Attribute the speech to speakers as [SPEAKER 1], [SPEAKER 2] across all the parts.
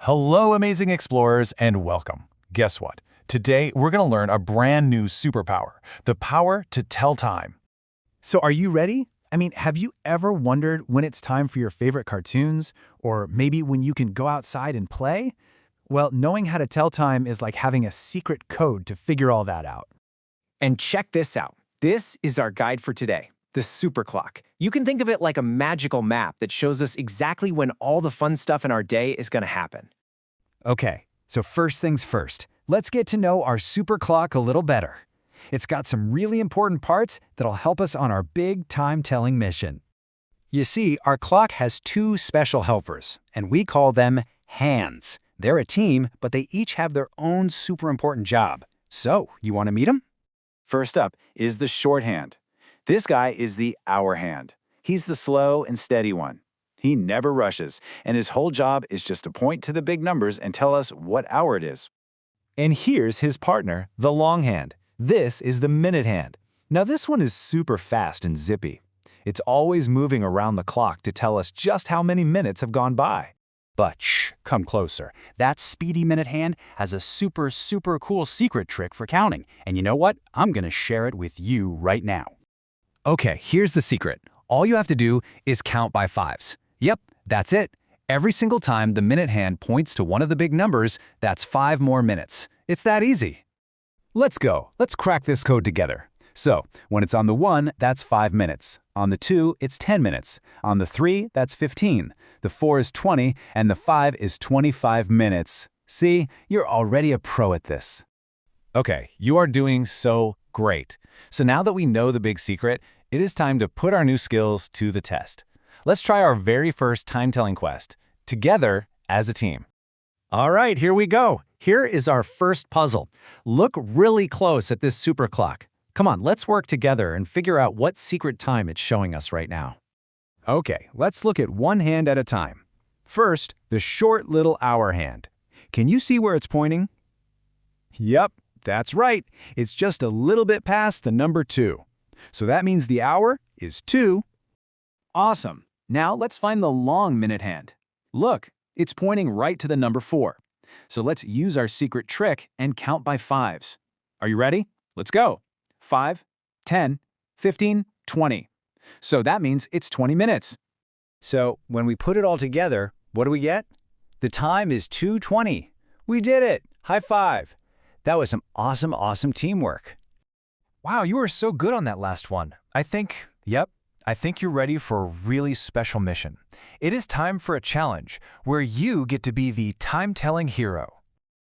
[SPEAKER 1] Hello, amazing explorers, and welcome. Guess what? Today, we're going to learn a brand new superpower, the power to tell time.
[SPEAKER 2] So are you ready? Have you ever wondered when it's time for your favorite cartoons? Or maybe when you can go outside and play? Well, knowing how to tell time is like having a secret code to figure all that out.
[SPEAKER 3] And check this out. This is our guide for today, the Super Clock. You can think of it like a magical map that shows us exactly when all the fun stuff in our day is going to happen.
[SPEAKER 2] Okay, so first things first, let's get to know our super clock a little better. It's got some really important parts that'll help us on our big time-telling mission. You see, our clock has two special helpers, and we call them hands. They're a team, but they each have their own super important job. So, you want to meet them?
[SPEAKER 4] First up is the shorthand. This guy is the hour hand. He's the slow and steady one. He never rushes, and his whole job is just to point to the big numbers and tell us what hour it is.
[SPEAKER 5] And here's his partner, the long hand. This is the minute hand. Now this one is super fast and zippy. It's always moving around the clock to tell us just how many minutes have gone by.
[SPEAKER 2] But shh, come closer. That speedy minute hand has a super cool secret trick for counting. And you know what? I'm going to share it with you right now.
[SPEAKER 6] Okay, here's the secret. All you have to do is count by fives. Yep, that's it. Every single time the minute hand points to one of the big numbers, that's 5 more minutes. It's that easy.
[SPEAKER 5] Let's go. Let's crack this code together. So, when it's on the 1, that's 5 minutes. On the 2, it's 10 minutes. On the 3, that's 15. The 4 is 20, and the 5 is 25 minutes. See, you're already a pro at this.
[SPEAKER 1] Okay, you are doing so great. So now that we know the big secret, it is time to put our new skills to the test. Let's try our very first time-telling quest, together as a team.
[SPEAKER 3] All right, here we go. Here is our first puzzle. Look really close at this super clock. Come on, let's work together and figure out what secret time it's showing us right now.
[SPEAKER 2] Okay, let's look at one hand at a time. First, the short little hour hand. Can you see where it's pointing? Yep, that's right. It's just a little bit past the number 2. So that means the hour is 2. Awesome. Now let's find the long minute hand. Look, it's pointing right to the number 4. So let's use our secret trick and count by fives. Are you ready? Let's go. 5, 10, 15, 20. So that means it's 20 minutes. So when we put it all together, what do we get? The time is 2:20. We did it! High five! That was some awesome teamwork.
[SPEAKER 1] Wow, you are so good on that last one. I think you're ready for a really special mission. It is time for a challenge where you get to be the time-telling hero.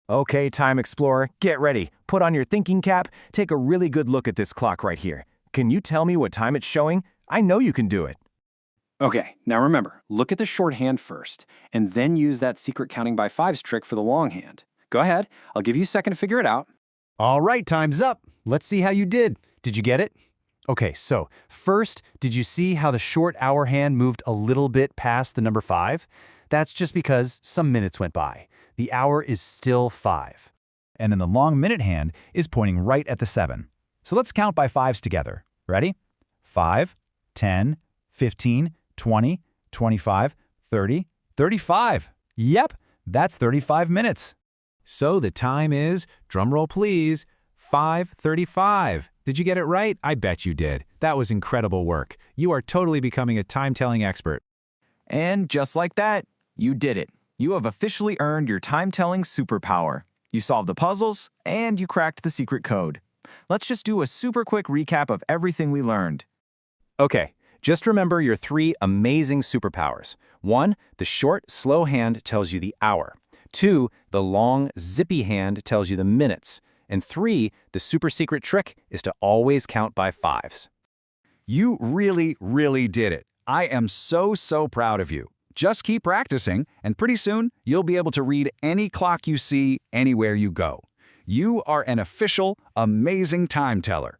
[SPEAKER 4] Okay, Time Explorer, get ready. Put on your thinking cap, take a really good look at this clock right here. Can you tell me what time it's showing? I know you can do it. Okay, now remember, look at the shorthand first, and then use that secret counting by fives trick for the long hand. Go ahead, I'll give you a second to figure it out.
[SPEAKER 2] All right, time's up. Let's see how you did. Did you get it?
[SPEAKER 5] Okay, so first, did you see how the short hour hand moved a little bit past the number 5? That's just because some minutes went by. The hour is still 5.
[SPEAKER 2] And then the long minute hand is pointing right at the 7. So let's count by fives together. Ready? 5, 10, 15, 20, 25, 30, 35. Yep, that's 35 minutes.
[SPEAKER 5] So the time is, drumroll please, 5:35. Did you get it right? I bet you did. That was incredible work. You are totally becoming a time-telling expert.
[SPEAKER 4] And just like that, you did it. You have officially earned your time-telling superpower. You solved the puzzles, and you cracked the secret code. Let's just do a super quick recap of everything we learned.
[SPEAKER 5] Okay, just remember your 3 amazing superpowers. 1, the short, slow hand tells you the hour. 2, the long, zippy hand tells you the minutes. And 3, the super secret trick is to always count by fives.
[SPEAKER 2] You really did it. I am so proud of you. Just keep practicing, and pretty soon you'll be able to read any clock you see anywhere you go. You are an official, amazing time teller.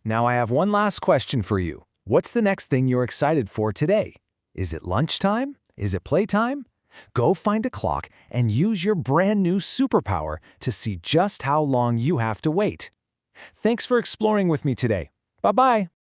[SPEAKER 5] Now I have one last question for you. What's the next thing you're excited for today? Is it lunchtime? Is it playtime? Go find a clock and use your brand new superpower to see just how long you have to wait. Thanks for exploring with me today. Bye-bye.